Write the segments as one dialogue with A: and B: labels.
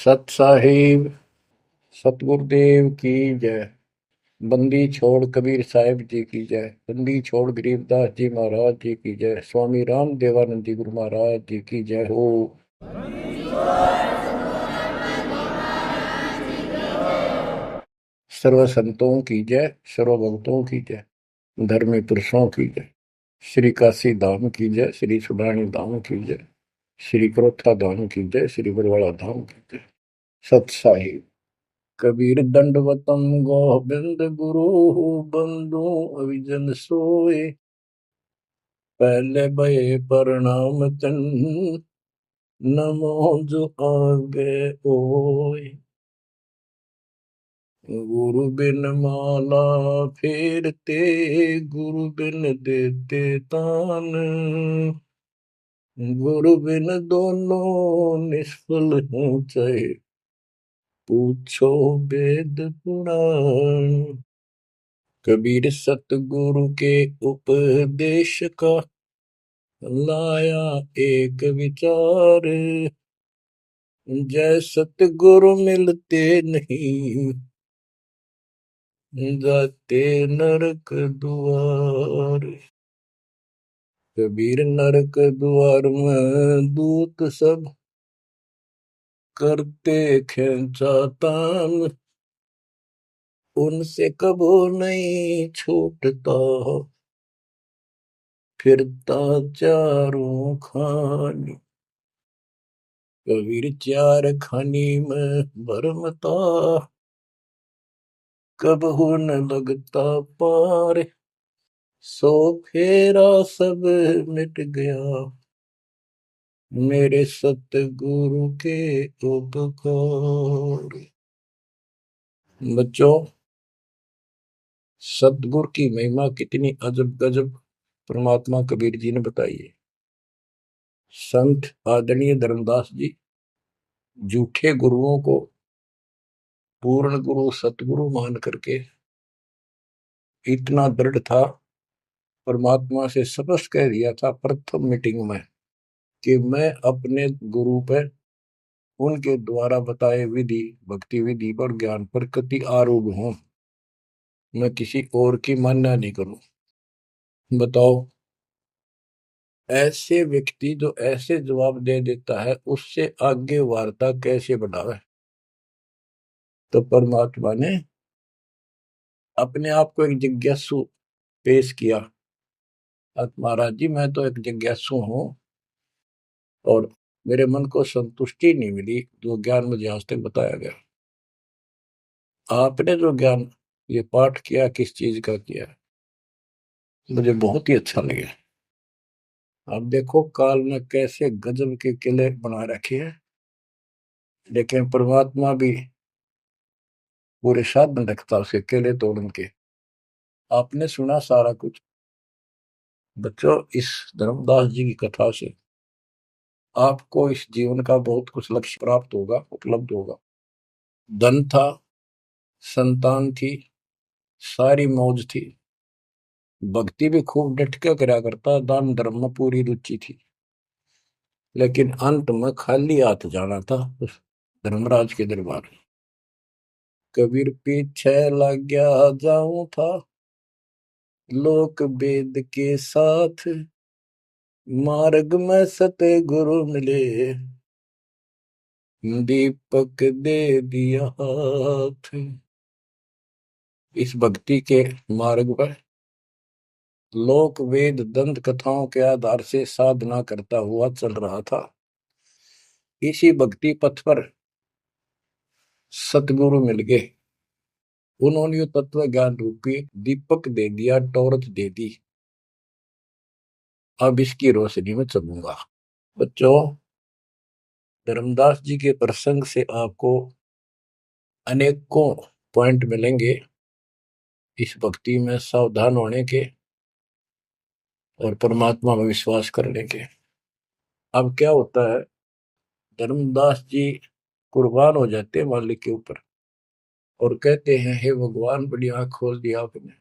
A: सत साहिब सतगुरुदेव की जय। बंदी छोड़ कबीर साहिब जी की जय। बंदी छोड़ गरीबदास जी महाराज जी की जय। स्वामी राम देवानंद जी गुरु महाराज जी की जय हो। सर्व संतों की जय, सर्व भक्तों की जय, धर्मी पुरुषों की जय। श्री काशी धाम की जय, श्री सुडानी धाम की जय, श्री क्रोथा धाम की जय, श्री बरवाड़ा धाम की जय। सत साहिब। कबीर दंडवतम गोविंद गुरु बंधु अविजन सोए। पहले भये प्रणाम तन नमो जो आगे ओए। गुरु बिन माला फेरते, गुरु बिन देते तान, गुरु बिन दोनों निष्फल हैं चाहे पूछो वेद पुराण। कबीर सतगुरु के उपदेश का लाया एक विचार। जय सतगुरु मिलते नहीं, जाते नरक द्वार। कबीर नरक द्वार में दूत सब करते खेचा तान, उनसे कबो नहीं छूटता फिरता चारों खानी। कबीर चार खानी में भरमता, कबहू न लगता पार। सो फेरा सब मिट गया, मेरे सतगुरु के उपकार। बच्चों, सतगुरु की महिमा कितनी अजब गजब परमात्मा कबीर जी ने बताई है। संत आदरणीय धर्मदास जी झूठे गुरुओं को पूर्ण गुरु सतगुरु मान करके इतना दृढ़ था, परमात्मा से स्पष्ट कह दिया था प्रथम मीटिंग में कि मैं अपने गुरु पर उनके द्वारा बताए विधि भक्ति विधि और ज्ञान पर कति आरूढ़ हूं। मैं किसी और की मान्य नहीं करूं। बताओ, ऐसे व्यक्ति जो ऐसे जवाब दे देता है उससे आगे वार्ता कैसे बढ़ावे। तो परमात्मा ने अपने आप को एक जिज्ञासु पेश किया। महाराज जी, मैं तो एक जिज्ञासु हूं और मेरे मन को संतुष्टि नहीं मिली जो ज्ञान मुझे आज तक बताया गया। आपने जो ज्ञान ये पाठ किया किस चीज का किया, मुझे बहुत ही अच्छा लगा। अब देखो काल ने कैसे गजब के किले बना रखे हैं, लेकिन परमात्मा भी पूरे साधन रखता उसके किले तोड़न के। आपने सुना सारा कुछ। बच्चों, इस धर्मदास जी की कथा से आपको इस जीवन का बहुत कुछ लक्ष्य प्राप्त होगा, उपलब्ध होगा। धन था, संतान थी, सारी मौज थी, भक्ति भी खूब डट के करा करता, दान धर्म में पूरी रुचि थी, लेकिन अंत में खाली हाथ जाना था उस धर्मराज के दरबार। कबीर पीछे लग गया जाऊं था, लोक वेद के साथ, मार्ग में सतगुरु मिले, दीपक दे दिया हाथ। इस भक्ति के मार्ग पर लोक वेद दंत कथाओं के आधार से साधना करता हुआ चल रहा था। इसी भक्ति पथ पर सतगुरु मिल गए। उन्होंने तत्व ज्ञान रूपी दीपक दे दिया, टॉर्च दे दी। अब इसकी रोशनी में चलूंगा। बच्चों, धर्मदास जी के प्रसंग से आपको अनेकों पॉइंट मिलेंगे इस भक्ति में सावधान होने के और परमात्मा में विश्वास करने के। अब क्या होता है, धर्मदास जी कुर्बान हो जाते हैं मालिक के ऊपर और कहते हैं, हे भगवान, बड़ी आंख खोल दिया आपने।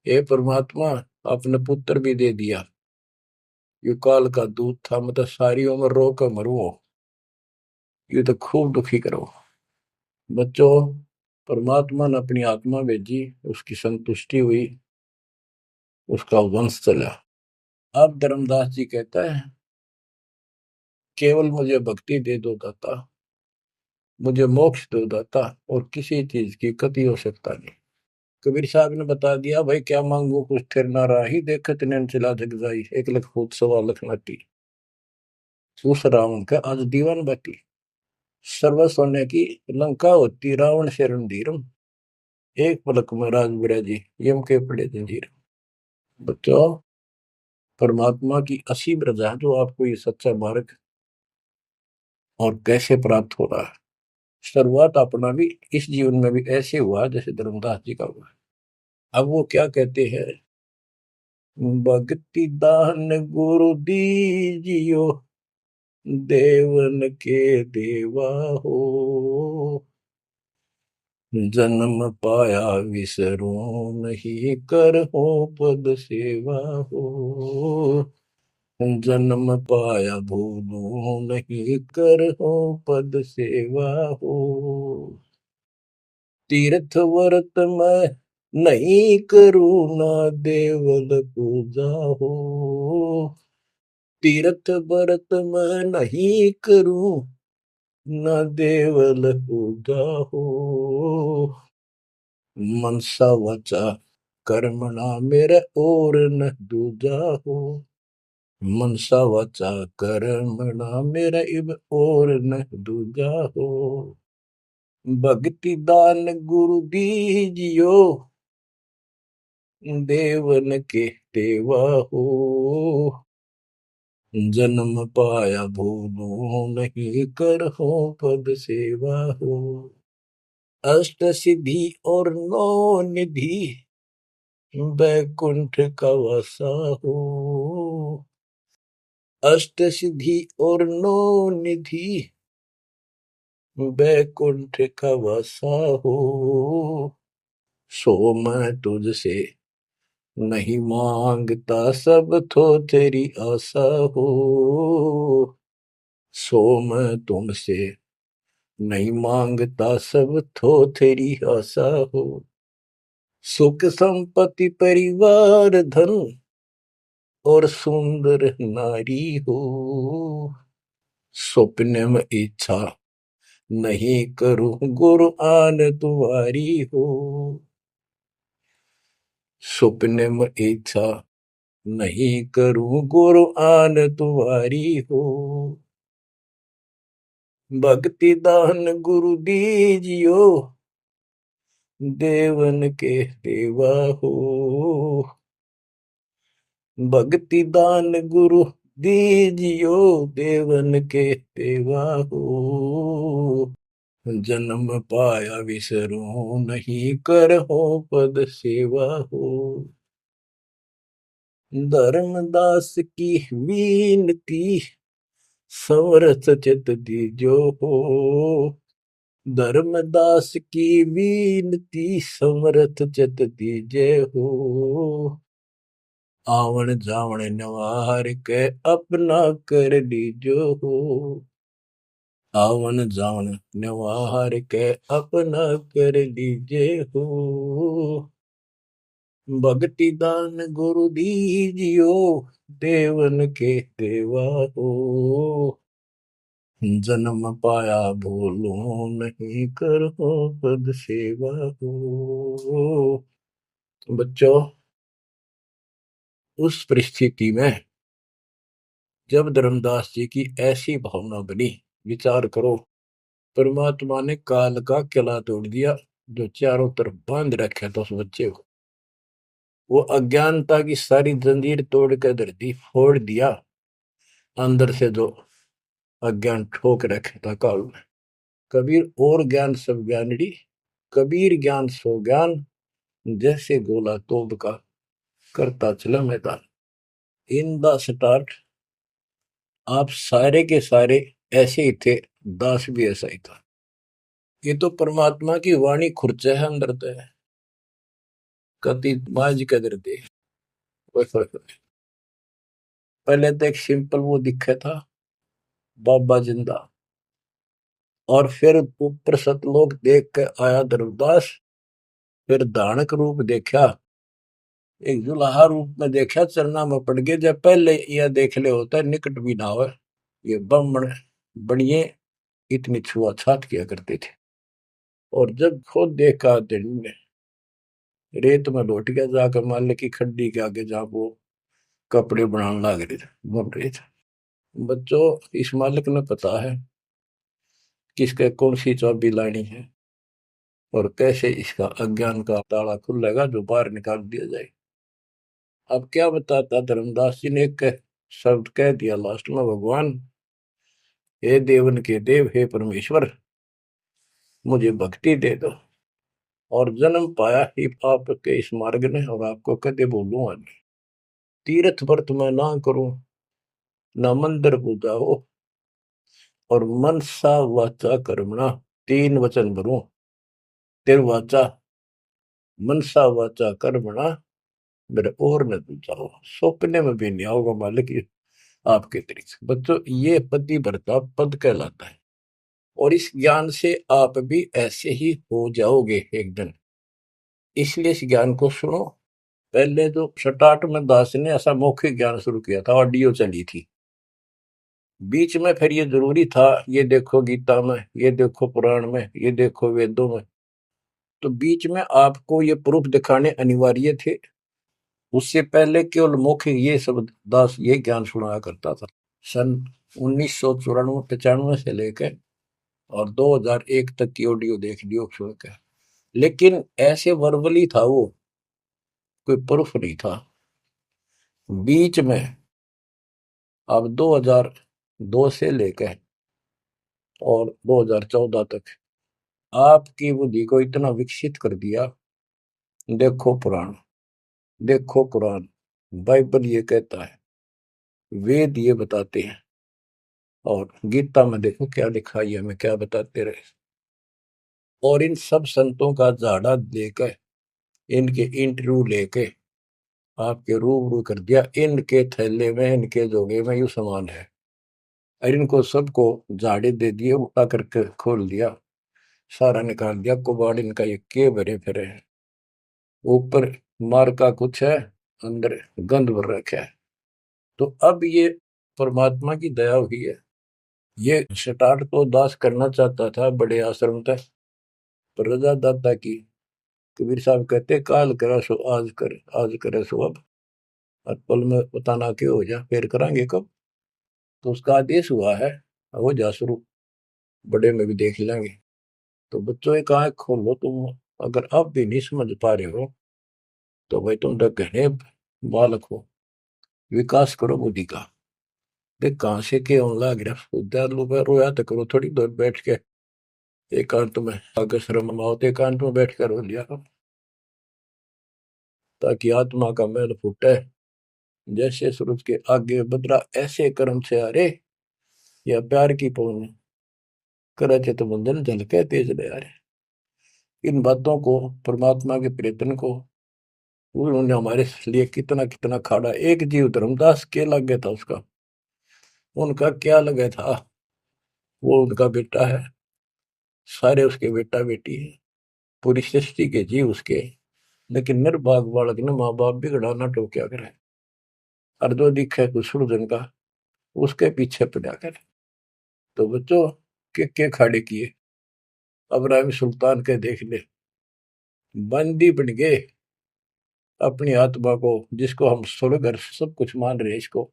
A: हे परमात्मा, आपने पुत्र भी दे दिया। युग काल का दूत था, मतलब सारी उम्र रो कर मरुओ। ये तो खूब दुखी करो। बच्चों, परमात्मा ने अपनी आत्मा भेजी, उसकी संतुष्टि हुई, उसका वंश चला। अब धर्मदास जी कहता है, केवल मुझे भक्ति दे दो दाता, मुझे मोक्ष दो दाता, और किसी चीज की कति आवश्यकता नहीं। कबीर साहब ने बता दिया, भाई क्या मांगू कुछ थिर ना राही, देखत नैन चला जग जाई, 1 लाख फूट 1.25 लाख नाटी। उस रावण का आज दीवान बाटी, सर्व सोने की लंका होती, रावण से रणधीरम, एक पलक में राज बिराजी, यम के पड़े जंजीर। बच्चों, परमात्मा की असीम रजा है जो आपको ये सच्चा मार्ग और कैसे प्राप्त हो रहा है। शुरुआत अपना भी इस जीवन में भी ऐसे हुआ जैसे धर्मदास जी का हुआ। अब वो क्या कहते हैं, भक्ति दान गुरु दीजियो, देवन के देवा हो, जन्म पाया विसरो नहीं, कर हो पद सेवा हो, जन्म पाया भूलो नहीं, कर हो पद सेवा हो, तीर्थ व्रत मैं नहीं करूँ ना, देवल पूजा हो, तीर्थ व्रत मैं नहीं करूँ ना, देवल पूजा हो, मनसा वाचा कर्मणा मेरा और न दूजा हो, मनसा वाचा कर्मणा मेरा इब और न दूजा हो, भक्ति दान गुरु दीजियो, देवन के देवा हो, जन्म पाया भूलो नहीं, कर हो पद सेवा हो, अष्ट सिद्धि और नौ निधि, बैकुंठ का वासा हो, अष्ट सिद्धि और नौ निधि, बैकुंठ का वासा हो, सो मैं तुझसे नहीं मांगता, सब तो तेरी आशा हो, सो मैं तुमसे नहीं मांगता, सब तो तेरी आशा हो, सुख संपत्ति परिवार धन और सुंदर नारी हो, स्वप्न में इच्छा नहीं करूं, गुरु आन तुम्हारी हो, स्वप्न में इच्छा नहीं करूं, गुरु आन तुम्हारी हो, भक्ति दान गुरु दीजियो, देवन के देवा हो, भक्ति दान गुरु दीजियो, देवन के देवा हो, जन्म पाया विसरो नहीं, कर हो पद सेवा हो, धर्मदास की विनती, समरथ चित दीजो हो, धर्मदास की विनती, समरथ चित दीजे हो, आवन जावन नवार के अपना कर लीजो हो, आवन जावन नवार के अपना कर लीजे हो, भक्ति दान गुरु दीजियो, देवन के देवा हो, जन्म पाया भूलो नहीं, करो पद सेवा हो। बच्चों, उस परिस्थिति में जब धर्मदास जी की ऐसी भावना बनी, विचार करो, परमात्मा ने काल का किला तोड़ दिया जो चारों तरफ बांध रखा था उस बच्चे को, वो अज्ञानता की सारी जंजीर तोड़ कर धरती फोड़ दिया, अंदर से जो अज्ञान ठोक रखे था काल में। कबीर और ज्ञान सब ज्ञानड़ी, कबीर ज्ञान सो ज्ञान, जैसे गोला तोब का करता चला मैदान। इन द स्टार्ट आप सारे के सारे ऐसे ही थे, दास भी ऐसा ही था। ये तो परमात्मा की वाणी खुर्च है अंदर तो है, कति माज कदर दे। पहले तो एक सिंपल वो दिखा था, बाबा जिंदा, और फिर ऊपर सतलोक देख के आया धर्मदास, फिर धानक रूप देखा, एक जुलाहा रूप में देखा, चरना में पड़ गए। जब पहले यह देख ले होता है निकट भी ना हो, ये ब्राह्मण बनिए इतनी छुआछात किया करते थे। और जब खुद देखा दिन ने रेत में लौट गया, जाकर मालिक की खड्डी के आगे जहां वो कपड़े बनाने लग रहे थे, बन रहे थे। बच्चों, इस मालिक ने पता है किसके कौन सी चाबी लानी है और कैसे इसका अज्ञान का ताला खुलेगा जो बाहर निकाल दिया जाए। अब क्या बताता धर्मदास जी ने, एक शब्द कह दिया लास्ट में, भगवान हे देवन के देव, हे परमेश्वर, मुझे भक्ति दे दो और जन्म पाया ही आपके इस मार्ग ने, और आपको कदे बोलूं आज, तीर्थ व्रत मैं ना करूं, ना मंदिर पूजा हो, और मनसा वाचा कर्मणा, तीन वचन भरूं, तिर वाचा मनसा वाचा कर्मणा, मेरे और न दूजा हो, सपने में भी नहीं आओगे मालिक आपके तरीके। बच्चों, ये पति भरता पद कहलाता है, और इस ज्ञान से आप भी ऐसे ही हो जाओगे एक दिन। इसलिए इस ज्ञान को सुनो। पहले जो स्टार्ट में दास ने ऐसा मौखिक ज्ञान शुरू किया था, ऑडियो चली थी, बीच में फिर ये जरूरी था, ये देखो गीता में, ये देखो पुराण में, ये देखो वेदों में, तो बीच में आपको ये प्रूफ दिखाने अनिवार्य थे। उससे पहले केवल मौखिक ये सब दास ये ज्ञान सुनाया करता था। सन 1994-95 से लेकर और 2001 तक की ऑडियो देख लियो सुन के, लेकिन ऐसे वर्बली था वो, कोई प्रूफ नहीं था। बीच में अब 2002 से लेकर और 2014 तक आपकी बुद्धि को इतना विकसित कर दिया। देखो पुराण, देखो कुरान, बाइबल ये कहता है, वेद ये बताते हैं, और गीता में देखो क्या लिखा है, हमें क्या बताते रहे। और इन सब संतों का झाड़ा लेकर, इनके इंटरव्यू लेके आपके रूबरू कर दिया, इनके थैले में, इनके जोगे में यू सामान है, और इनको सबको झाड़े दे दिए, उठा करके खोल दिया, सारा निकाल दिया कुबाड़ इनका, ये के भरे फिरे हैं, ऊपर मार का कुछ है, अंदर गंध भर रखा है। तो अब ये परमात्मा की दया हुई है। ये स्टार्ट तो दास करना चाहता था बड़े आश्रम तक, पर रजा दाता की। कबीर साहब कहते, काल करा सो आज कर, आज करे सो अब, और पल में पता ना क्यों हो जा, फिर करांगे कब। तो उसका आदेश हुआ है, हो जा शुरू, बड़े में भी देख लेंगे। तो बच्चों एक आंख खोलो तुम, अगर अब भी नहीं समझ पा रहे हो तो भाई तुम घने बालक हो, विकास करो बुद्धि का। देख कहां से के होने लग रहा, उद्यालु में रोया तो करो थोड़ी देर बैठ के, एकांत में आगे शर्म आओ तो एकांत में बैठ कर रो लिया करो, ताकि आत्मा का मैल फूटे। जैसे सूरज के आगे बदरा, ऐसे कर्म से अरे, या प्यार की पौन करे थे तो बंधन झलके तेज ले आ रहे। इन बातों को, परमात्मा के प्रेतन को, उन्होंने हमारे लिए कितना कितना खाड़ा। एक जीव धर्मदास के लगे था उसका, उनका क्या लगे था, वो उनका बेटा है, सारे उसके बेटा बेटी है, पूरी सृष्टि के जीव उसके। लेकिन निर्भाग बालक ने माँ बाप बिगड़ा ना टोक्या करे, और जो दिखे कुछ जन का उसके पीछे पड़ा करे। तो बच्चों, के खाड़े किए, अब्राहिम सुल्तान के देख ले, बंदी बन गए अपनी आत्मा को, जिसको हम स्वर्ग और सब कुछ मान रहे हैं, इसको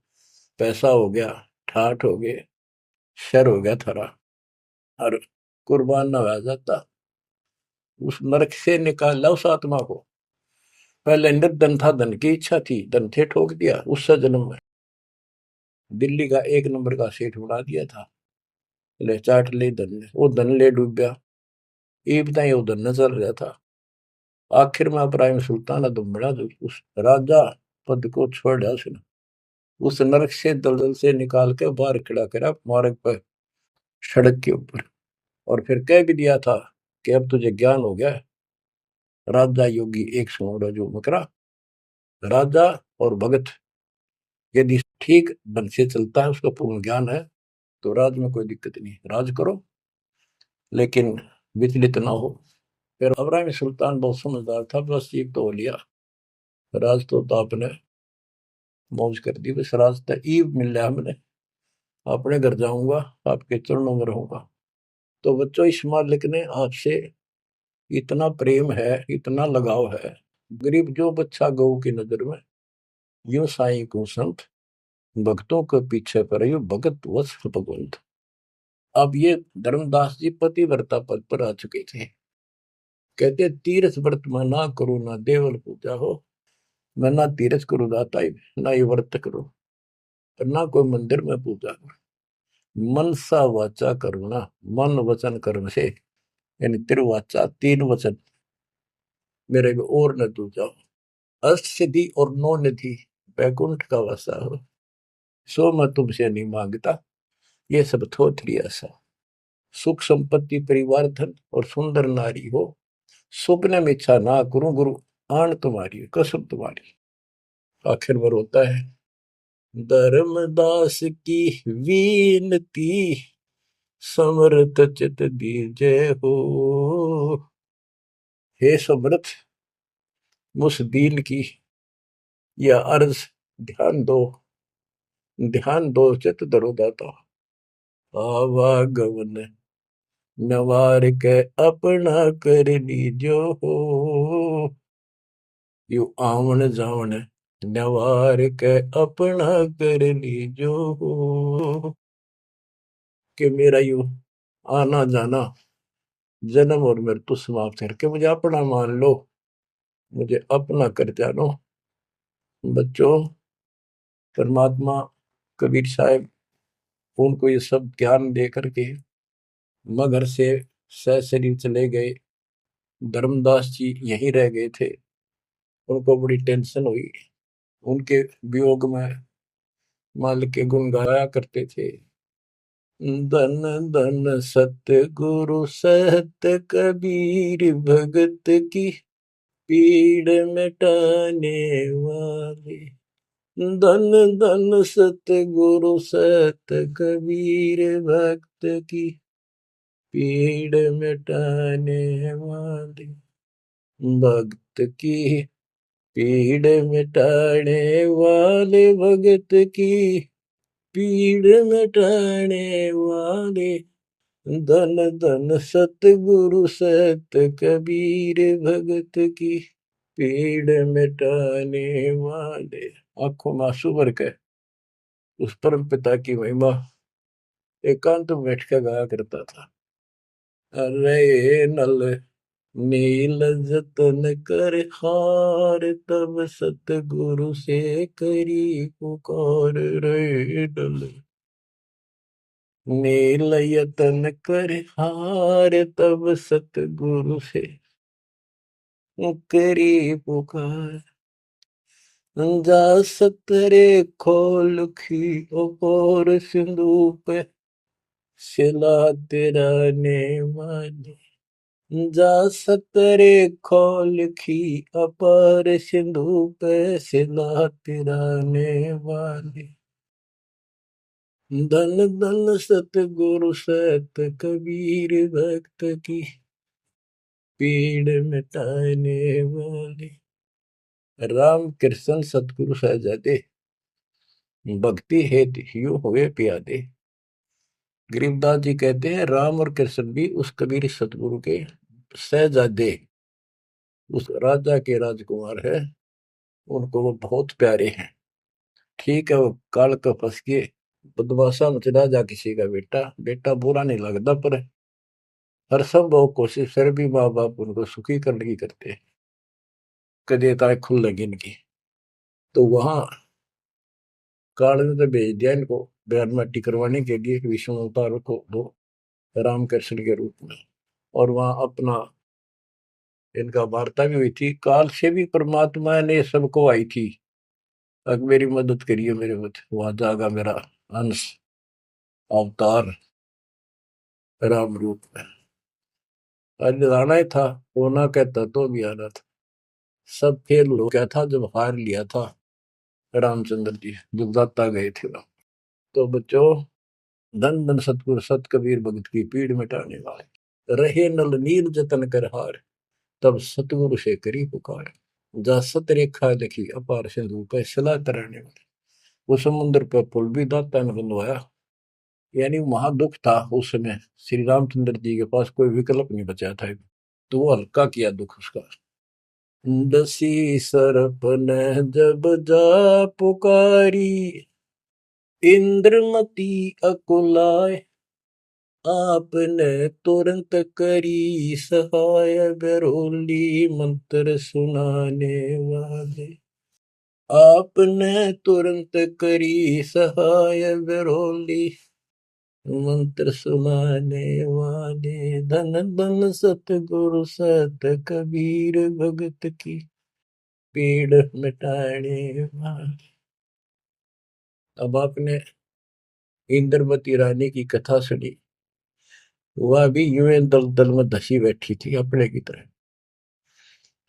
A: पैसा हो गया, ठाठ हो गए, शर हो गया थारा, और कुर्बान ना हो जाता, उस नरक से निकाला उस आत्मा को। पहले निर्धन था, धन की इच्छा थी, धन थे ठोक दिया, उससे जन्म में दिल्ली का एक नंबर का सेठ बना दिया था, ले चाट ले धन ले, वो धन ले डूब गया, ये बताइए वो धन न चल रहा था। आखिर में इब्राहिम सुल्तान अदम बड़ा, जो उस राजा पद को छोड़ दिया उसने, उस नरक से दलदल से निकाल के बाहर खड़ा करा मार्ग पर, सड़क के ऊपर, और फिर कह भी दिया था कि अब तुझे ज्ञान हो गया। राजा योगी एक सुनो जो मकरा, राजा और भगत यदि ठीक ढंग से चलता है, उसका पूर्ण ज्ञान है, तो राज में कोई दिक्कत नहीं, राज करो। लेकिन विचलित ना हो। फिर इब्राहिम सुल्तान बहुत समझदार था, बस एक तो हो लिया, राज तो आपने मौज कर दी, बस रास्ता ईब मिल रहा हमने, अपने घर जाऊंगा, आपके चरणों में रहूंगा। तो बच्चों, इस मालिक ने आपसे इतना प्रेम है, इतना लगाव है, गरीब जो बच्चा गऊ की नजर में, यूं साईं को संत, भक्तों के पीछे पर यू भगत वत्स भगवंत। अब ये धर्मदास जी पतिव्रता पद पर आ चुके थे। कहते तीर्थ व्रत मैं ना करूं, ना देवल पूजा हो, मैं ना तीर्थ करूं दाता ही, ना ये व्रत करूं, और ना कोई मंदिर में पूजा करूं। मन सा वाचा करुणा, मन वचन कर्म से, यानी तिरुवाचा, तीन वचन मेरे को और न तू जाओ, अष्ट सिद्धि और नौ निधि, बैकुंठ का वासा हो, सो मैं तुमसे नहीं मांगता, ये सब थोथरी ऐसा। सुख संपत्ति परिवार धन और सुंदर नारी हो, स्वप्न में इच्छा ना करूं गुरु, आन तुम्हारी कसम तुम्हारी। आखिर में रोता है, धर्मदास की वीनती, समर्थ चित दीजे हो। हे समर्थ, मुझ दीन की यह अर्ज ध्यान दो, ध्यान दो, चित धरो दाता। आवागमन नवार के अपना कर लीजो हो, यू आवन जावन नवार के अपना कर लीजो हो। कि मेरा यू आना जाना, जन्म और मृत्यु समाप्त करके मुझे अपना मान लो, मुझे अपना कर जानो। बच्चों, परमात्मा कबीर साहब उनको ये सब ज्ञान दे करके मगर से सशरीर चले गए। धर्मदास जी यहीं रह गए थे। उनको बड़ी टेंशन हुई। उनके वियोग में मालिक के गुण गाया करते थे। धन धन सतगुरु सत्य कबीर, भगत की पीड़ मिटाने वाले। धन धन सतगुरु सत्य कबीर, भक्त की पीड़ मिटाने वाले। भक्त की पीड़ मिटाने वाले, भगत की पीड़ मिटाने वाले। धन धन सतगुरु सत्य कबीर, भगत की पीड़ मिटाने वाले। आंखों में आंसू भर के उस परम पिता की महिमा एकांत में बैठ कर गाया करता था। अरे नल नील जतन कर हार, तब सतगुरु से करी पुकार। रे नल नील यतन कर हार, तब सतगुरु से करी पुकार। जा सतरे खोल खी और सिंधु पे, सिला तेरा ने माने। जा सतरे खोल खी अपार सिंधु पे, सिला तेरा ने वाले। धन धन सतगुरु सत कबीर, भक्त की पीड़ मिटाने वाले। राम कृष्ण सतगुरु सहजादे, भक्ति हेतु ह्यू हुए प्यादे। गरीबदास जी कहते हैं राम और कृष्ण भी उस कबीर सतगुरु के सहजादे, उस राजा के राजकुमार है, उनको वो बहुत प्यारे हैं। ठीक है, वो काल का फंस के बदमाशा मच राजा किसी का बेटा, बेटा बुरा नहीं लगता, पर हर संभव कोशिश फिर भी माँ बाप उनको सुखी करने की करते हैं, कदे ताए खुल लगी इनकी। तो वहां काल ने तो भेज दिया इनको बयान माटी करवाने के लिए विष्णु अवतार को दो रामकृष्ण के रूप में, और वहां अपना इनका वार्ता भी हुई थी। काल से भी परमात्मा ने सबको आई थी, अब मेरी मदद करिए, मेरे मत वहां जागा मेरा अंश अवतार राम रूप में। आज आना ही था, होना कहता तो भी आना था। सब फेल हो गया था जब हार लिया था रामचंद्र जी, जब दाता गए थे राम। तो बच्चों, धन धन सतगुरु सत कबीर, भगत की पीड़ मिटाने वाले। रहे नल नीर जतन कर हार, तब सतगुरु से करी पुकार। जा सत रेखा लिखी अपार सिंधु पे सला तराने वाले। वो समुद्र पे पुल भी दाता ने बनवाया। यानी वहां दुख था उस समय, श्री रामचंद्र जी के पास कोई विकल्प नहीं बचा था, तो वो हल्का किया दुख उसका। दसी सरप ने जब जा पुकारी, इंद्रमती अकुलाय, आपने तुरंत करी सहाय, बरोली मंत्र सुनाने वाले। आपने तुरंत करी सहाय, बरोली मंत्र सुनाने वाले। धन धन सतगुरु सत कबीर, भगत की पीड़ मिटाने वाले। अब आपने इंद्रवती रानी की कथा सुनी, वह भी यूं दल दल में धसी बैठी थी अपने की तरह।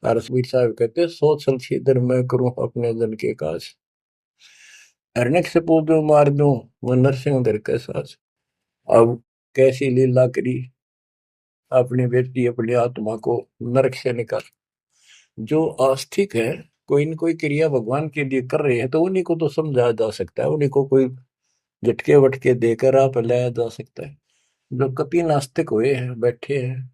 A: रसवीर साहब कहते, सोच छलछीदर मैं करूं अपने जन के काज, हरनेक से पूजो मार दूं वह नरसिंह धर के साज। अब कैसी लीला करी अपनी बेटी अपनी आत्मा को नरक से निकाल। जो आस्तिक है, कोई न कोई क्रिया भगवान के लिए कर रहे हैं, तो उन्हीं को तो समझाया जा सकता है, उन्हीं को कोई झटके वटके देकर आप लाया जा सकता है। जो कति नास्तिक हुए हैं बैठे हैं,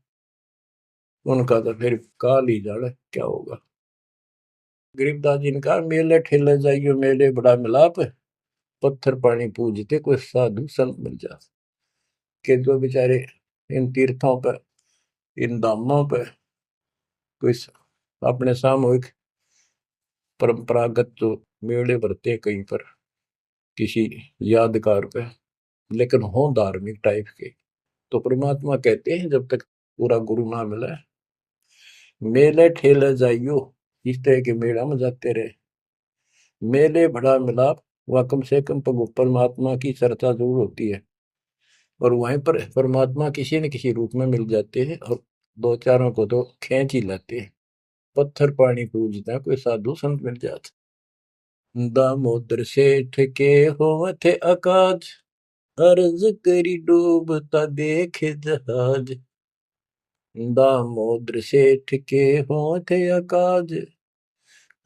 A: उनका तो फिर काल ही जाने क्या होगा। गरीबदास जी ने कहा, मेले ठेले जाइयो मेले बड़ा मिलाप, पत्थर पानी पूजते कोई साधु संत मिल जा। के जो बेचारे इन तीर्थों पर, इन धामों पर कोई अपने सामूहिक परंपरागत जो मेले भरते कहीं पर किसी यादगार पे, लेकिन हो धार्मिक टाइप के, तो परमात्मा कहते हैं जब तक पूरा गुरु ना मिला, मेले ठेले जाइयो, इस तरह के मेला में जाते रहे, मेले बड़ा मिलाप, वह कम से कम परमात्मा की चर्चा जरूर होती है, और वहीं पर परमात्मा किसी न किसी रूप में मिल जाते हैं, और दो चारों को तो खींच ही लाते हैं। पत्थर पानी पूजता कोई साधु संत मिल जाते। दामोदर सेठ के होवत अकाज, अर्ज करी डूबता देखे जहाज। दामोदर सेठ के होवत अकाज,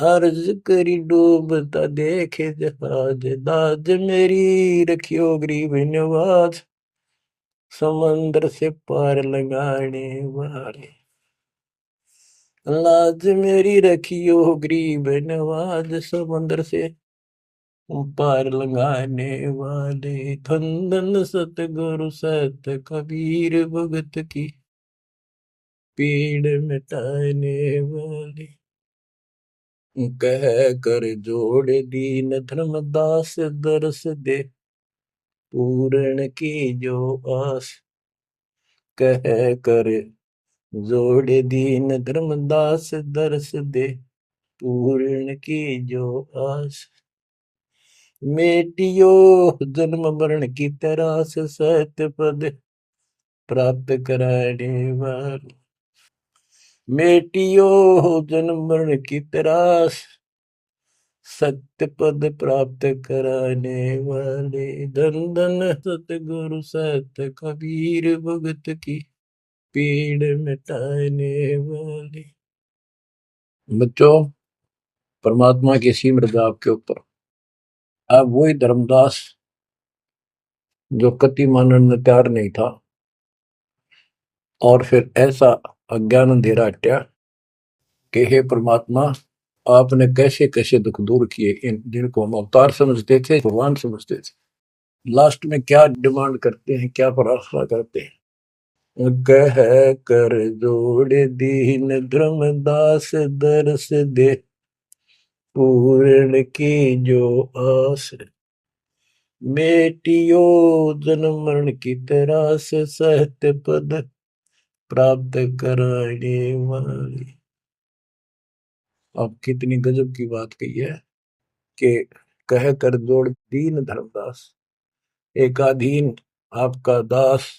A: अर्ज करी डूबता देखे जहाज। दाज मेरी रखियो गरीब नवाज, समंदर से पार लगाने वाले। लाज मेरी रखियो गरीब नवाज, समंदर से पार लगाने वाले। धन धन सतगुरु सत कबीर, भगत की पीड़ मिटाने वाले। कह कर जोड़ दीन धर्मदास, दरस दे पूर्ण की जो आस। कह कर जोड़ दीन धर्मदास, दरस दे पूर्ण की जो आस। मेटियो जन्म मरण की तरास, सत्य पद प्राप्त कराने वाले। मेटियो जन्म मरण की तरास, सत्य पद प्राप्त कराने वाले। धन धन सतगुरु सत कबीर, भगत की पीड़ मिटाने वाले। बच्चों, परमात्मा की सिमरन आपके ऊपर। अब वही धर्मदास जो कति मानने में तैयार नहीं था, और फिर ऐसा अज्ञान अंधेरा हटा कि हे परमात्मा, आपने कैसे कैसे दुख दूर किए, इन जिनको हम अवतार समझते थे, भगवान समझते थे, लास्ट में क्या डिमांड करते हैं, क्या प्रार्थना करते हैं। कह कर जोड़ दीन धर्मदास, दरस दे पूर्ण की जो आस। मेटियो जन्म मरण की तरास, सहत पद प्राप्त कराने वाली। अब कितनी गजब की बात कही है कि कह कर जोड़ दीन धर्मदास, एक अधीन आपका दास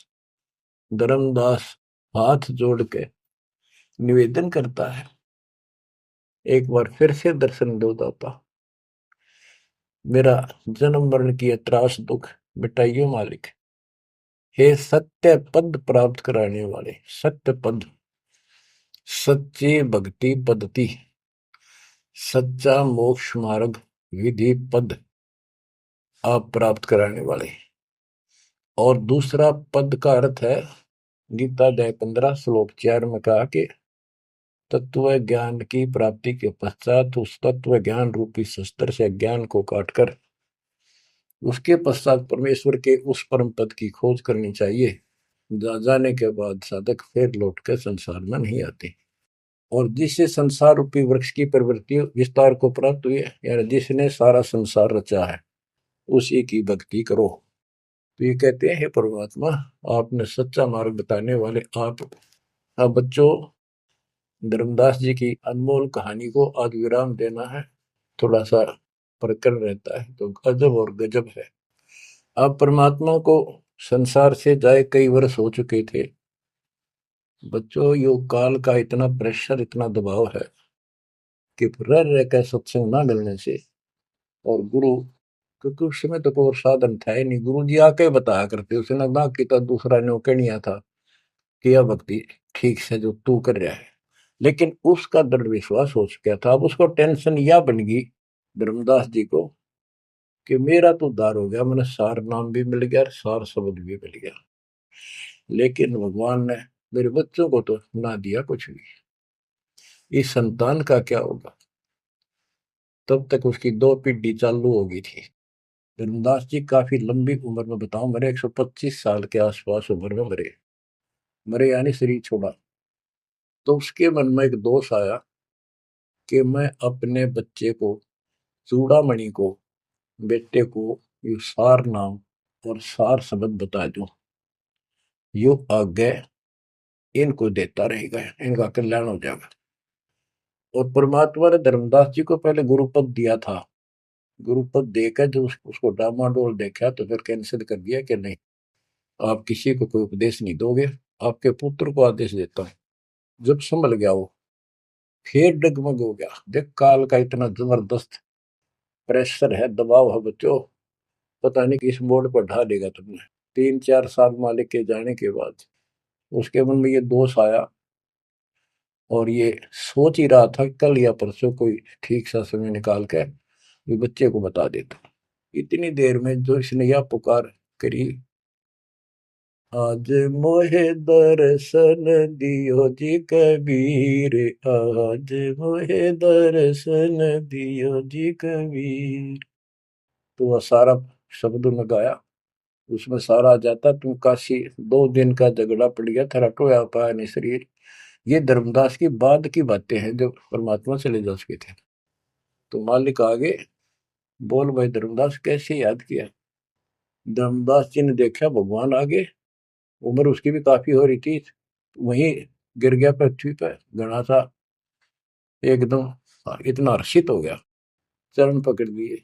A: धर्मदास हाथ जोड़ के निवेदन करता है, एक बार फिर से दर्शन दो दाता, मेरा जन्म मरण की त्रास दुख मिटाइयो मालिक। हे सत्य पद प्राप्त कराने वाले, सत्य पद, सच्ची भक्ति पद्धति, सच्चा मोक्ष मार्ग विधि पद आप प्राप्त कराने वाले। और दूसरा पद का अर्थ है गीता अध्याय 15 श्लोक 4 में कहा कि तत्व ज्ञान की प्राप्ति के पश्चात उस तत्व ज्ञान रूपी शस्त्र से ज्ञान को काटकर उसके पश्चात परमेश्वर के उस परम पद की खोज करनी चाहिए। जाने के बाद साधक फिर लौट कर संसार में नहीं आते। और जिससे संसार रूपी वृक्ष की प्रवृत्ति विस्तार को प्राप्त हुई है, यानी जिसने सारा संसार रचा है, उसी की भक्ति करो। तो ये कहते हैं, हे परमात्मा, आपने सच्चा मार्ग बताने वाले आप। अब बच्चों, धर्मदास जी की अनमोल कहानी को आज विराम देना है। थोड़ा सा प्रकरण रहता है तो गजब और गजब है। अब परमात्मा को संसार से जाए कई वर्ष हो चुके थे। बच्चों, योग काल का इतना प्रेशर, इतना दबाव है कि रह रह कर सत्संग ना मिलने से, और गुरु, क्योंकि उस समय तो कोई और साधन था ही नहीं, गुरु जी आके बताया करते, उसने ना कि तो दूसरा न्योके नहीं आता कि यह भक्ति ठीक से जो तू कर रहा है। लेकिन उसका दृढ़ विश्वास हो चुका था। अब उसको टेंशन यह बन गई धर्मदास जी को कि मेरा तो उद्धार हो गया, मैंने सार नाम भी मिल गया, सार शब्द भी मिल गया, लेकिन भगवान ने मेरे बच्चों को तो ना दिया कुछ भी। इस संतान का क्या होगा? तब तक उसकी 2 पीढ़ी चालू हो गई थी। धर्मदास जी काफी लंबी उम्र में, बताऊं, मेरे 125 साल के आसपास उम्र में मरे। मरे यानी शरीर छोड़ा। तो उसके मन में एक दोष आया कि मैं अपने बच्चे को, चूड़ामणि को, बेटे को ये सार नाम और सार शब्द बता दूं, यो आगे इनको देता रहेगा, इनका कल्याण हो जाएगा। और परमात्मा ने धर्मदास जी को पहले गुरुपद दिया था। गुरुपद देकर जो उसको डामाडोल देखा तो फिर कैंसिल कर दिया कि नहीं, आप किसी को कोई उपदेश नहीं दोगे, आपके पुत्र को आदेश देता हूं। जब संभल गया वो, फिर डगमग हो गया। देख, काल का इतना जबरदस्त प्रेशर है, दबाव है बच्चों, पता नहीं किस मोड़ पर ढा देगा तुमने। 3-4 साल मालिक के जाने के बाद उसके मन में ये दोष आया, और ये सोच ही रहा था कल या परसों कोई ठीक सा समय निकाल के ये बच्चे को बता देता। इतनी देर में जो इसने यह पुकार करी, आज मोहे दर्शन दियो जी कबीर, आज मोहे दर्शन दियो जी कबीर। तो वह सारा शब्द में गाया, उसमें सारा आ जाता, तुम काशी 2 दिन का झगड़ा पड़ गया, तेरा टोया पाया नहीं शरीर। ये धर्मदास की बाद की बातें हैं, जब परमात्मा चले जा चुके थे। तो मालिक आगे बोल, भाई धर्मदास कैसे याद किया? धर्मदास जी ने देखा भगवान आगे, उम्र उसकी भी काफी हो रही थी, वहीं गिर गया पृथ्वी पर घना सा, एकदम इतना हर्षित हो गया, चरण पकड़ लिए।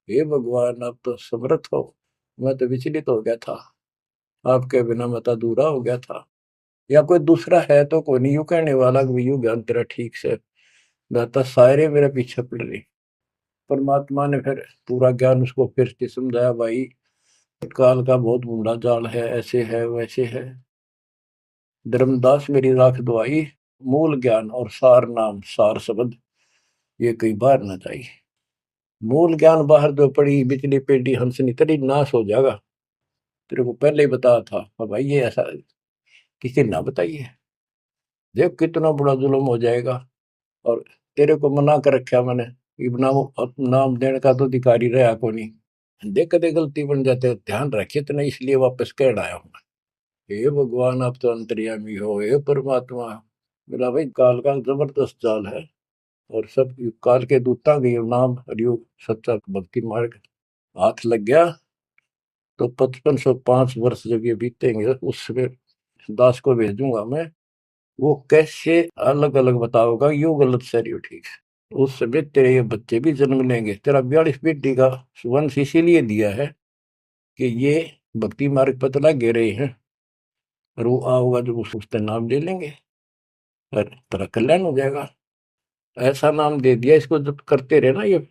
A: हे भगवान, आप तो समर्थ हो, मैं तो विचलित हो गया था, आपके बिना मैं तो अधूरा हो गया था। या कोई दूसरा है तो कोई नहीं, यूं कहने वाला कि यूं ज्ञान तेरा ठीक से दाता, सारे मेरे पीछे पड़ रही। परमात्मा ने फिर पूरा ज्ञान उसको फिर से समझाया, भाई काल का बहुत बूढ़ा जाल है, ऐसे है वैसे है। धर्मदास मेरी राख दुआई, मूल ज्ञान और सार नाम सार शब्द ये कई बार ना जाई। मूल ज्ञान बाहर जो पड़ी बिजली पेटी हंसनी तरी नाश हो जाएगा। तेरे को पहले ही बताया था, भाई ये ऐसा किसी ना बताइए, देख कितना बड़ा जुल्म हो जाएगा। और तेरे को मना कर रखा मैंने, नाम देने का तो अधिकारी रहा को नहीं। देख कदे गलती बन जाते, ध्यान रखे तो नहीं, इसलिए वापस कह आया हूं। हे भगवान, आप तो अंतर्यामी हो, हे परमात्मा। मेरा भाई काल का जबरदस्त जाल है, और सब काल के दूता के नाम हरियोग सच्चा भक्ति मार्ग हाथ लग गया तो 5505 वर्ष जब ये बीतेंगे, उसमें दास को भेजूंगा मैं, वो कैसे अलग अलग बताओगा, यू गलत सही हो ठीक है। उस समय तेरे ये बच्चे भी जन्म लेंगे। तेरा 42 पीढ़ी का वंश इसीलिए दिया है कि ये भक्ति मार्ग पर चला गे रहे हैं, और वो आओगा जो उसका नाम ले लेंगे और तेरा कल्याण हो जाएगा। ऐसा नाम दे दिया, इसको जब करते रहे ना, ये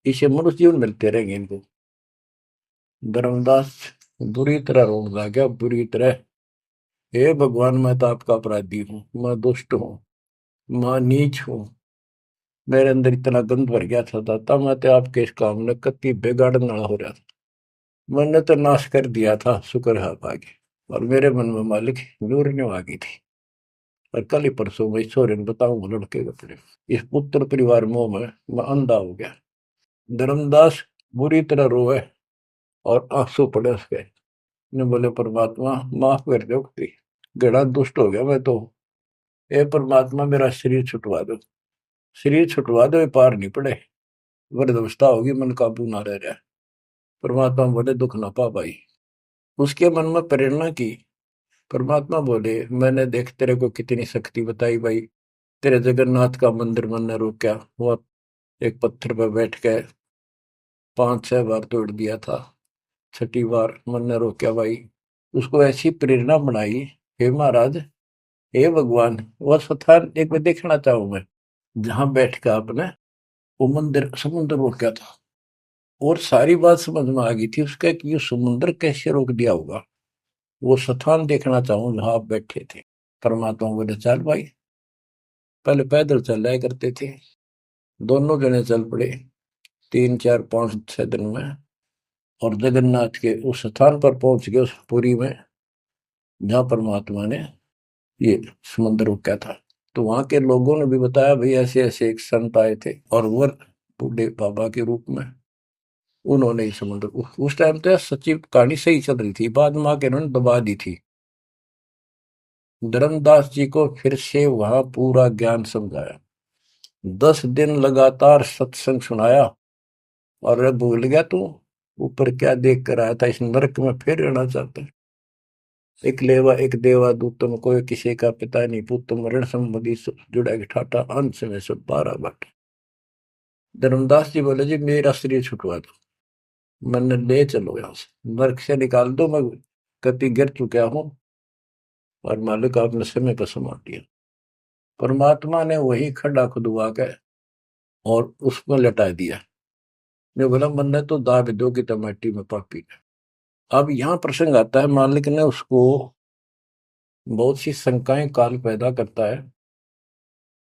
A: इसे मनुष्य जीवन मिलते रहेंगे इनको। धर्मदास बुरी तरह रोने लगा, बुरी तरह। हे भगवान, मैं तो आपका अपराधी हूँ, मैं दुष्ट हूँ, मैं नीच हूँ। मेरे अंदर इतना गंद भर गया था दाता, मैं तो आपके इस काम ने कति बिगाड़ने वाला हो रहा था। मैंने तो नाश कर दिया था, शुक्र है आप आगे। और मेरे मन में मालिक नूरने आ गई थी। और कल ही परसों मैं ईश्वर बताऊं लड़के के अपने इस पुत्र परिवार मोह में मैं अंधा हो गया। धर्मदास बुरी तरह रोए और आंसू पड़े उसके। ने बोले परमात्मा माफ कर दो, गड़ा दुष्ट हो गया मैं तो। ए परमात्मा मेरा शरीर छुटवा दो, शरीर छुटवा दो, ये पार नहीं पड़े, वृद्धावस्था होगी, मन काबू ना रह रहा। परमात्मा बोले दुख ना पा भाई। उसके मन में प्रेरणा की। परमात्मा बोले मैंने देख तेरे को कितनी शक्ति बताई भाई। तेरे जगन्नाथ का मंदिर मैंने रोका, वो एक पत्थर पर बैठ के 5-6 बार तोड़ दिया था, छठी बार मैंने रोका भाई। उसको ऐसी प्रेरणा बनाई, हे महाराज, हे भगवान, वह स्थान एक बार देखना चाहूं मैं जहां बैठ के आपने वो मंदिर समुद्र रोका था। और सारी बात समझ में आ गई थी उसका कि ये समुद्र कैसे रोक दिया होगा। वो स्थान देखना चाहूं जहां आप बैठे थे। परमात्मा बोले चल भाई। पहले पैदल चल रहा करते थे, दोनों जने चल पड़े 3-4-5-6 दिन में। और जगन्नाथ के उस स्थान पर पहुंच गए, उस पुरी में जहां परमात्मा ने ये समुद्र रोका था। तो वहां के लोगों ने भी बताया भाई ऐसे ऐसे एक संत आए थे और वो बूढ़े बाबा के रूप में उन्होंने ही समुद्र उस टाइम तो सच्ची कहानी सही चल रही थी, बाद में आके उन्होंने दबा दी थी। धर्मदास जी को फिर से वहां पूरा ज्ञान समझाया, 10 दिन लगातार सत्संग सुनाया। और अब भूल गया तू ऊपर क्या देख कर आया था, इस नरक में फिर रहना चाहता है। एक लेवा एक देवा दूतम कोई किसी का पिता नहीं पुतम ऋण संबंधी जुड़ा के ठाटा अंश में सब 12 बाटे। धर्मदास जी बोले जी मेरा शरीर छुटवा दो, मैंने ले चलो यहाँ से, नरक से निकाल दो, मैं कति गिर चुका हूँ और मालिक आपने समय पर संभाल दिया। परमात्मा ने वही खड्डा खुदवा के और उसको लटा दिया। ने बोला मैंने तो दाब दो की टमाटी में पापी। अब यहाँ प्रसंग आता है, मालिक ने उसको बहुत सी शंकाएं काल पैदा करता है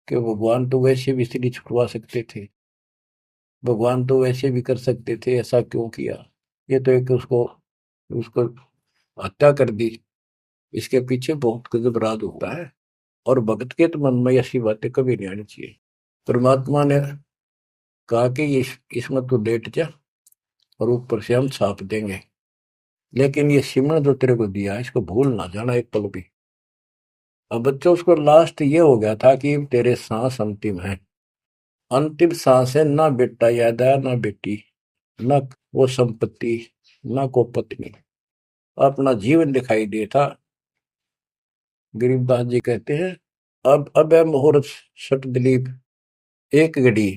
A: कि भगवान तो वैसे भी स्त्री छुड़वा सकते थे, भगवान तो वैसे भी कर सकते थे, ऐसा क्यों किया। ये तो एक उसको उसको हत्या कर दी। इसके पीछे बहुत गजब राज होता है। और भगत के तो मन में ऐसी बातें कभी नहीं आनी चाहिए। परमात्मा ने कहा कि इसमें तो लेट जा और ऊपर से हम छाप देंगे, लेकिन ये सिमरन जो तेरे को दिया है इसको भूल ना जाना एक पल भी। अब बच्चों उसको लास्ट ये हो गया था कि तेरे सांस अंतिम है, अंतिम सांस है, ना बेटा याद आया ना बेटी, ना वो संपत्ति, ना को पत्नी, अपना जीवन दिखाई देता। गरीबदास जी कहते हैं अब है मुहूर्त सटदलीप एक घड़ी।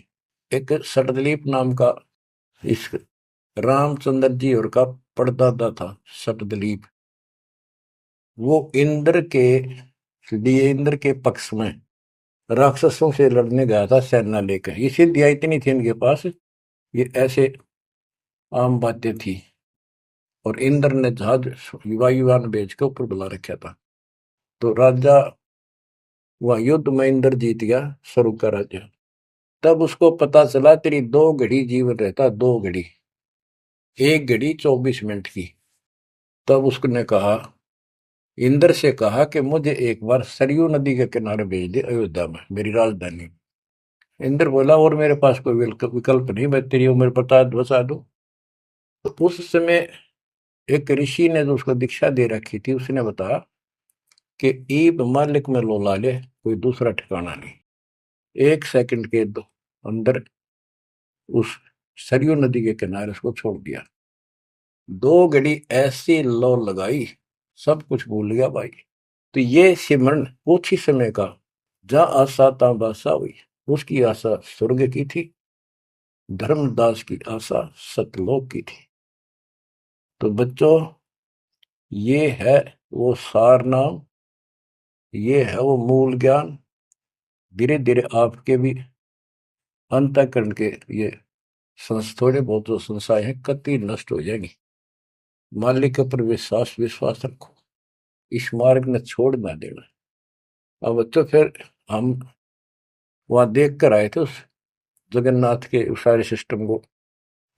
A: एक सटदलीप नाम का इस रामचंद्र जी और का परदादा था सटदलीप। वो इंद्र के लिए इंद्र के पक्ष में राक्षसों से लड़ने गया था सेना लेकर। ये सिद्धियां इतनी थी इनके पास, ये ऐसे आम बातें थी। और इंद्र ने जहाज वायुयान भेज के ऊपर बुला रखा था। तो राजा वह युद्ध में इंद्र जीत गया, स्वर्ग का राजा। तब उसको पता चला तेरी 2 घड़ी जीवन रहता, 2 घड़ी, 1 घड़ी 24 मिनट की। तब उसने कहा, इंद्र से कहा कि मुझे एक बार सरयू नदी के किनारे भेज दे अयोध्या में, मेरी राजधानी। इंद्र बोला और मेरे पास कोई विकल्प नहीं, मैं तेरी उम्र बता दूं। तो उस समय एक ऋषि ने जो उसको दीक्षा दे रखी थी उसने बताया कि ईब मालिक में लोला ले, कोई दूसरा ठिकाना नहीं। 1 सेकंड के अंदर उस सरयू नदी के किनारे उसको छोड़ दिया। 2 घड़ी ऐसी लो लगाई, सब कुछ भूल गया भाई। तो ये सिमरन कुछ ही समय का, जहां आशा ता बासा हुई। उसकी आशा स्वर्ग की थी, धर्मदास की आशा सतलोक की थी। तो बच्चों ये है वो सार नाम, ये है वो मूल ज्ञान। धीरे धीरे आपके भी अंतःकरण के ये थोड़े बहुत जो संशय है कति नष्ट हो जाएंगी। मालिक के ऊपर विश्वास विश्वास रखो, इस मार्ग ने छोड़ ना देना। अब तो फिर हम वहां देख कर आए थे उस जगन्नाथ के उस सारे सिस्टम को,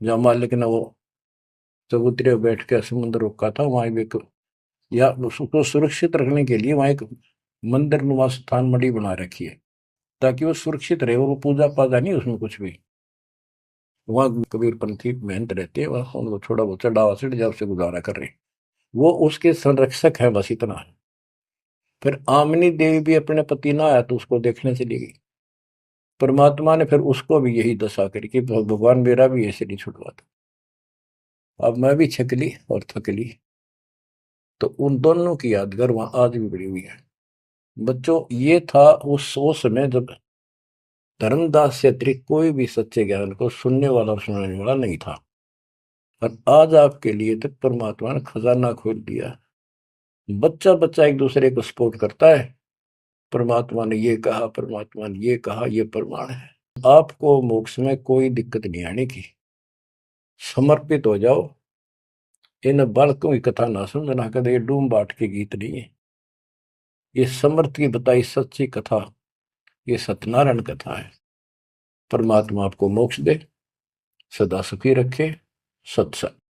A: जहाँ मालिक ने वो चबूतरे बैठ के समुद्र रोका था, वहां भी या उसको सुरक्षित रखने के लिए वहां एक मंदिर नुमा स्थान मणि बना रखी है, ताकि वो सुरक्षित रहे और वो पूजा पाजा नहीं उसमें कुछ भी। वहां कबीरपंथी मेहनत रहते हैं, वहां उनको थोड़ा बहुत चढ़ावा चढ़ जाओ से गुजारा कर रहे हैं, वो उसके संरक्षक है, बस इतना है। फिर आमनी देवी भी अपने पति ना आया तो उसको देखने चली गई। परमात्मा ने फिर उसको भी यही दशा करी कि भगवान मेरा भी ऐसे नहीं छुड़वाता। अब मैं भी छक ली और थक ली। तो उन दोनों की यादगार वहां आज भी बड़ी हुई है। बच्चों, ये था उस समय जब धर्मदास से अतिरिक्त कोई भी सच्चे ज्ञान को सुनने वाला और सुनाने वाला नहीं था, और आज आपके लिए तक परमात्मा ने खजाना खोल दिया। बच्चा बच्चा एक दूसरे को सपोर्ट करता है, परमात्मा ने ये कहा, परमात्मा ने ये कहा, ये प्रमाण है। आपको मोक्ष में कोई दिक्कत नहीं आने की। समर्पित हो जाओ। इन बालकों की कथा ना समझना कदे, ये डूम बाट के गीत नहीं है, ये समर्थ की बताई सच्ची कथा, ये सत्यनारायण कथा है। परमात्मा आपको मोक्ष दे, सदा सुखी रखे। सत्संग।